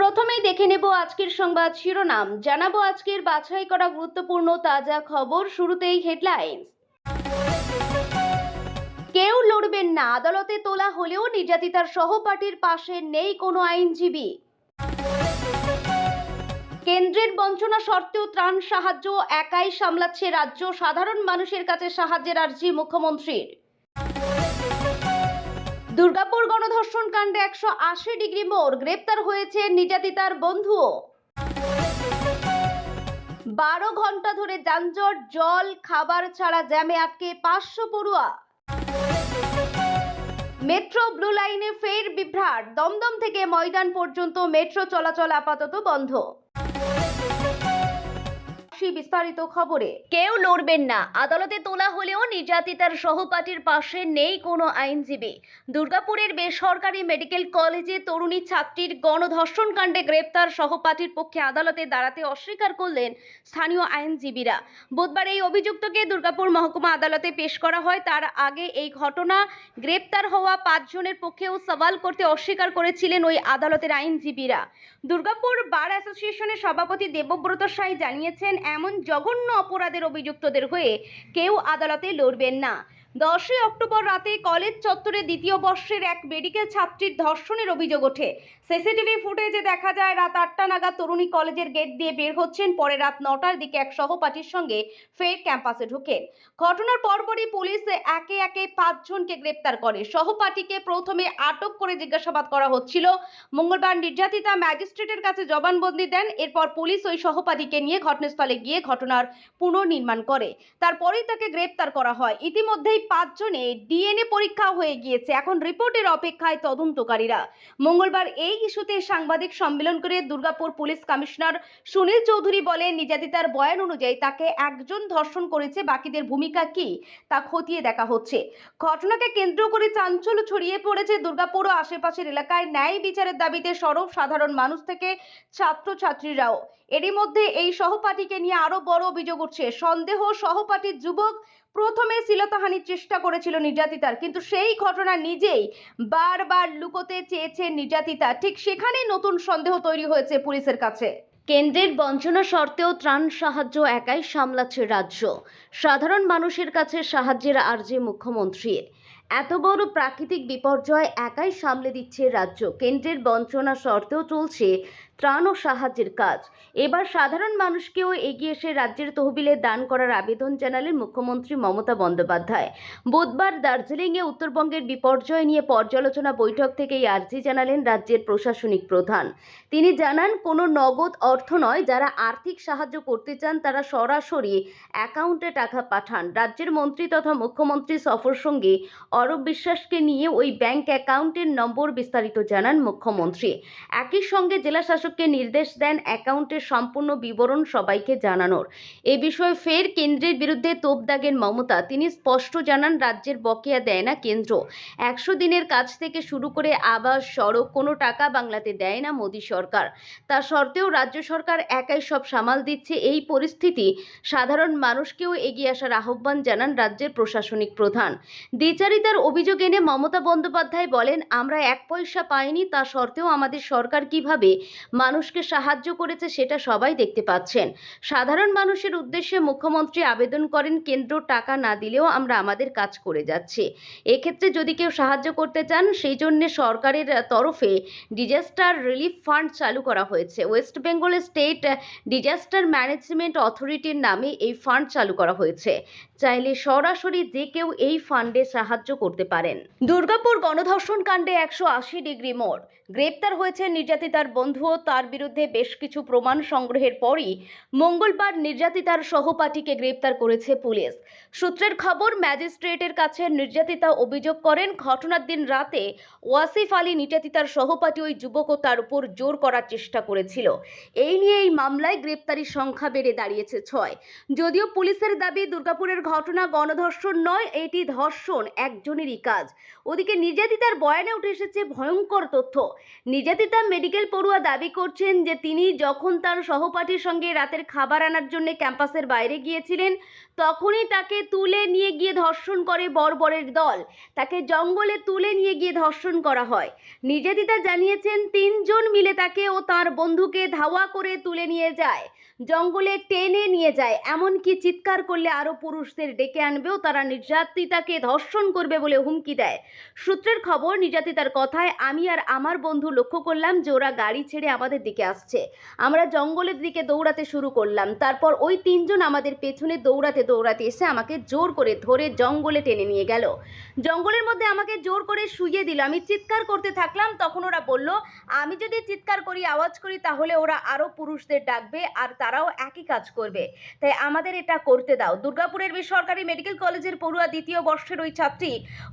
প্রথমেই দেখে নেব আজকের সংবাদ শিরোনাম, জানাবো আজকের বাছাই করা গুরুত্বপূর্ণ তাজা খবর। শুরুতেই হেডলাইন্স। কেউ লড়বেন না, আদালতে তোলা হলেও নির্যাতিতার সহপাঠীর পাশে নেই কোনো আইনজীবী। কেন্দ্রের বঞ্চনা সত্ত্বেও ত্রাণ সাহায্য একাই সামলাচ্ছে রাজ্য, সাধারণ মানুষের কাছে সাহায্যের আর্জি মুখ্যমন্ত্রীর। দুর্গাপুর গণধর্ষণ কাণ্ডে 180 ডিগ্রি মোড়, গ্রেপ্তার হয়েছে নির্যাতিতার বন্ধুও। 12 ঘন্টা ধরে যানজট, জল খাবার ছাড়া জ্যামে আটকে 500 পড়ুয়া। মেট্রো ব্লু লাইনে ফের বিভ্রাট, দমদম থেকে ময়দান পর্যন্ত মেট্রো চলাচল আপাতত বন্ধ। বিস্তারিত খবরে। কেউ লড়বেন না, আদালতে তোলা হলেও নির্যাতিতার সহপাঠীর পাশে নেই কোনো আইনজীবী। দুর্গাপুরের বেসরকারি মেডিকেল কলেজে তরুণী ছাত্রীর গণধর্ষণ কাণ্ডে গ্রেপ্তার সহপাঠীর পক্ষে আদালতে দাঁড়াতে অস্বীকার করলেন স্থানীয় আইনজীবীরা। বুধবার এই অভিযুক্তকে দুর্গাপুর মহকুমা আদালতে পেশ করা হয়। তার আগে এই ঘটনা গ্রেপ্তার হওয়া 5 জনের পক্ষেও সওয়াল করতে অস্বীকার করেছিলেন ওই আদালতের আইনজীবীরা। দুর্গাপুর বার অ্যাসোসিয়েশনের সভাপতি দেবব্রত সাই জানিয়েছেন, এমন জঘন্য অপরাধের অভিযুক্তদের হয়ে কেউ আদালতে লড়বেন না। 10 অক্টোবর রাতে কলেজ চত্বরে দ্বিতীয় বর্ষের এক মেডিকেল ছাত্রীর ধর্ষণের অভিযোগ ওঠে। সিসিটিভি ফুটেজে দেখা যায় রাত 8টা নাগাদ তরুণী কলেজের গেট দিয়ে বের হচ্ছেন। পরে রাত 9টার দিকে এক সহপাঠীর সঙ্গে ফের ক্যাম্পাসে ঢোকেন। ঘটনার পরপরই পুলিশ একে একে 5 জনকে গ্রেপ্তার করে। সহপাঠীকে প্রথমে আটক করে জিজ্ঞাসাবাদ করা হচ্ছিল। মঙ্গলবার নির্যাতিতা ম্যাজিস্ট্রেটের কাছে জবানবন্দি দেন। এরপর পুলিশ ওই সহপাঠীকে নিয়ে ঘটনাস্থলে গিয়ে ঘটনার পুনর্নির্মাণ করে। তারপরেই তাকে গ্রেপ্তার করা হয়। ইতিমধ্যেই 5 জনের ডিএনএ পরীক্ষা হয়ে গিয়েছে। এখন রিপোর্টের অপেক্ষায় তদন্তকারীরা। মঙ্গলবার এই ইস্যুতে সাংবাদিক সম্মেলন করে দুর্গাপুর পুলিশ কমিশনার সুনীল চৌধুরী বলেন, নির্যাতিতার বয়ান অনুযায়ী তাকে একজন ধর্ষণ করেছে, বাকিদের ভূমিকা কি তা খতিয়ে দেখা হচ্ছে। ঘটনাকে কেন্দ্র করে চাঞ্চল্য ছড়িয়ে পড়েছে দুর্গাপুর ও আশেপাশের এলাকায়। ন্যায় বিচারের দাবিতে সরব সাধারণ মানুষ থেকে ছাত্রছাত্রীরাও। এরই মধ্যে এই সহপাঠীকে নিয়ে আরো বড় অভিযোগ উঠছে। সন্দেহ, সহপাঠী যুবক প্রথমে শ্লীলতাহানির চেষ্টা করেছিল নির্যাতিতার, কিন্তু সেই ঘটনা নিজেই বারবার লুকোতে চেয়েছে নির্যাতিতা। ঠিক সেখানেই নতুন সন্দেহ তৈরি হয়েছে পুলিশের কাছে। কেন্দ্রের বঞ্চনা সত্ত্বেও ত্রাণ সাহায্য একাই সামলাচ্ছে রাজ্য, সাধারণ মানুষের কাছে সাহায্যের আর্জি মুখ্যমন্ত্রীর। এত বড় প্রাকৃতিক বিপর্যয় একাই সামলে দিচ্ছে রাজ্য। কেন্দ্রের বঞ্চনা সত্ত্বেও চলছে ত্রাণ ও সাহায্যের কাজ। এবার সাধারণ মানুষকেও এগিয়ে এসে রাজ্যের তহবিলে দান করার আবেদন জানালেন মুখ্যমন্ত্রী মমতা বন্দ্যোপাধ্যায়। বুধবার দার্জিলিংয়ে উত্তরবঙ্গের বিপর্যয় নিয়ে পর্যালোচনা বৈঠক থেকে এই আর্জি জানালেন রাজ্যের প্রশাসনিক প্রধান। তিনি জানান, কোনো নগদ অর্থ নয়, যারা আর্থিক সাহায্য করতে চান তারা সরাসরি অ্যাকাউন্টে টাকা পাঠান। রাজ্যের মন্ত্রী তথা মুখ্যমন্ত্রী সফর সঙ্গী অরূপ বিশ্বাসকে নিয়ে ওই ব্যাংক অ্যাকাউন্টের নম্বর বিস্তারিত জানান মুখ্যমন্ত্রী। একই সঙ্গে জেলা শাসককে নির্দেশ দেন অ্যাকাউন্টের সম্পূর্ণ বিবরণ সবাইকে জানানোর। এ বিষয়ে ফের কেন্দ্রের বিরুদ্ধে তোপ দাগেন মমতা। তিনি স্পষ্ট জানান, রাজ্যের বকেয়া দেয় না কেন্দ্র। 100 দিনের কাজ থেকে শুরু করে আবাস, সড়ক, কোনো টাকা বাংলাতে দেয় না মোদী সরকার। তা সত্ত্বেও রাজ্য সরকার একাই সব সামাল দিচ্ছে। এই পরিস্থিতি সাধারণ মানুষকেও এগিয়ে আসার আহ্বান জানান রাজ্যের প্রশাসনিক প্রধান। দ্বিচারিতার অভিযোগ এনে মমতা বন্দ্যোপাধ্যায় বলেন, আমরা 1 পয়সা পাইনি, তা সত্ত্বেও আমাদের সরকার কিভাবে মানুষকে সাহায্য করেছে সেটা সবাই দেখতে পাচ্ছেন। সাধারণ মানুষের উদ্দেশ্যে মুখ্যমন্ত্রী আবেদন করেন, কেন্দ্র টাকা না দিলেও আমরা আমাদের কাজ করে যাচ্ছি। এক্ষেত্রে যদি কেউ সাহায্য করতে চান, সেই জন্য সরকারের তরফে ডিজাস্টার রিলিফ ফান্ড চালু করা হয়েছে। West Bengal state disaster management অথরিটির নামে এই ফান্ড চালু করা হয়েছে। চাইলে সরাসরি যে কেউ এই ফান্ডে সাহায্য করতে পারেন। দুর্গাপুর গণধর্ষণ কাণ্ডে 180 ডিগ্রি মোড়, গ্রেপ্তার হয়েছে নির্যাতিতার বন্ধুও। তার বিরুদ্ধে বেশ কিছু প্রমাণ সংগ্রহের পরই মঙ্গলবার নির্যাতিতার সহপাঠীকে গ্রেপ্তার করেছে পুলিশ। সূত্রের খবর, ম্যাজিস্ট্রেটের কাছে নির্যাতিতা অভিযোগ করেন, ঘটনার দিন রাতে ওয়াসিফ আলী নির্যাতিতার সহপাঠী ওই যুবকও তার উপর জোর করার চেষ্টা করেছিল। এই নিয়ে এই মামলায় গ্রেপ্তারির সংখ্যা বেড়ে দাঁড়িয়েছে 6। যদিও পুলিশের দাবি দুর্গাপুরের ঘটনা গণধর্ষণ নয়, এটি ধর্ষণ একজনেরই কাজ। ওদিকে নির্যাতিতার বয়ানে উঠে এসেছে ভয়ঙ্কর তথ্য। নির্যাতিতা মেডিকেল পড়ুয়া দাবি করছেন যে তিনি যখন তার সহপাঠীর সঙ্গে রাতের খাবার আনার জন্য ক্যাম্পাসের বাইরে গিয়েছিলেন, তখনই তাকে তুলে নিয়ে গিয়ে ধর্ষণ করে বর্বরের দল। তাকে জঙ্গলে তুলে নিয়ে গিয়ে ধর্ষণ করা হয়। নির্যাতিতা জানিয়েছেন ৩ জন মিলে তাকে ও তার বন্ধুকে ধাওয়া করে তুলে নিয়ে যায়, জঙ্গলে টেনে নিয়ে যায়, এমনকি চিৎকার করলে আরও পুরুষদের ডেকে আনবেও তারা নির্যাতিতাকে ধর্ষণ করবে বলে হুমকি দেয়। সূত্রের খবর, নির্যাতিতার কথায় আমি আর আমার বন্ধু লক্ষ্য করলাম যে ওরা গাড়ি ছেড়ে আমাদের দিকে আসছে। আমরা জঙ্গলের দিকে দৌড়াতে শুরু করলাম। তারপর ওই ৩ জন আমাদের পেছনে দৌড়াতে দৌড়াতে এসে আমাকে জোর করে ধরে জঙ্গলে টেনে নিয়ে গেল। জঙ্গলের মধ্যে আমাকে জোর করে শুইয়ে দিল। আমি চিৎকার করতে থাকলাম। তখন ওরা বলল, আমি যদি চিৎকার করি, আওয়াজ করি, তাহলে ওরা আরও পুরুষদের ডাকবে আর তারাও একই কাজ করবে, তাই আমাদের এটা করতে দাও। দুর্গাপুরের বেসরকারি মেডিকেল কলেজের পড়ুয়া দ্বিতীয় বর্ষের ওই ছাত্রী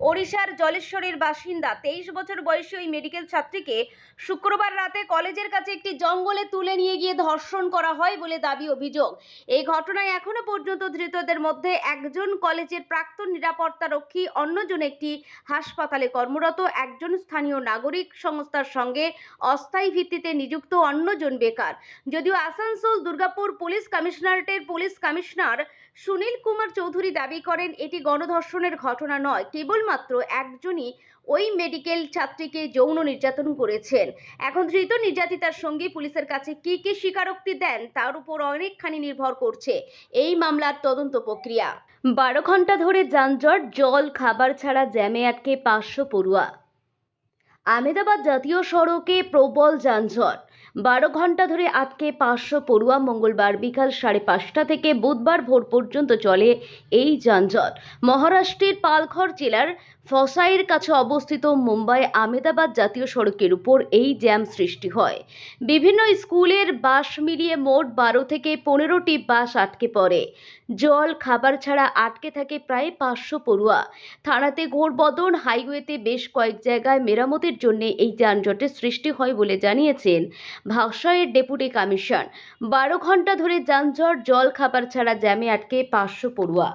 ওড়িশার জলেশ্বরের বাসিন্দা। 23 বছর বয়সী ওই মেডিকেল ছাত্রীকে শুক্রবার রাতে কলেজের কাছে একটি জঙ্গলে তুলে নিয়ে গিয়ে ধর্ষণ করা হয় বলে দাবি অভিযোগ। এই ঘটনায় এখনো পর্যন্ত ধৃতদের মধ্যে একজন কলেজের প্রাক্তন নিরাপত্তারক্ষী, অন্যজন একটি হাসপাতালে কর্মরত, একজন স্থানীয় নাগরিক সংস্থার সঙ্গে অস্থায়ী ভিত্তিতে নিযুক্ত, অন্যজন বেকার। যদিও আসানসোল দুর্গাপুর পুলিশ কমিশনারেটের পুলিশ কমিশনার সুনীল কুমার চৌধুরী দাবি করেন এটি গণধর্ষণের ঘটনা নয়, কেবলমাত্র একজনই ওই মেডিকেল ছাত্রীকে যৌন নির্যাতন করেছেন। এখন ধৃত নির্যাতিতার সঙ্গে পুলিশের কাছে কি কি স্বীকারোক্তি দেন তার উপর অনেকখানি নির্ভর করছে এই মামলার তদন্ত প্রক্রিয়া। 12 ঘন্টা ধরে যানজট, জল খাবার ছাড়া জ্যামে আটকে 500 পড়ুয়া। আহমেদাবাদ জাতীয় সড়কে প্রবল যানজট। 12 ঘন্টা ধরে আটকে 500 পড়ুয়া। মঙ্গলবার বিকাল 5:30 থেকে বুধবার ভোর পর্যন্ত চলে এই যানজট। মহারাষ্ট্রের পালঘর জেলার ফসাইয়ের কাছে অবস্থিত মুম্বাই আহমেদাবাদ জাতীয় সড়কের উপর এই জ্যাম সৃষ্টি হয়। বিভিন্ন স্কুলের বাস মিলিয়ে মোট 12 থেকে 15টি বাস আটকে পড়ে। জল খাবার ছাড়া আটকে থাকে প্রায় 500 পড়ুয়া। থানাতে ঘোরবদন, হাইওয়েতে বেশ কয়েক জায়গায় মেরামতের জন্য এই যানজটের সৃষ্টি হয় বলে জানিয়েছেন ভাসাইয়ের ডেপুটি কমিশনার। 12 ঘন্টা ধরে যানজট, জল খাবার ছাড়া জ্যামে আটকে 500 পড়ুয়া।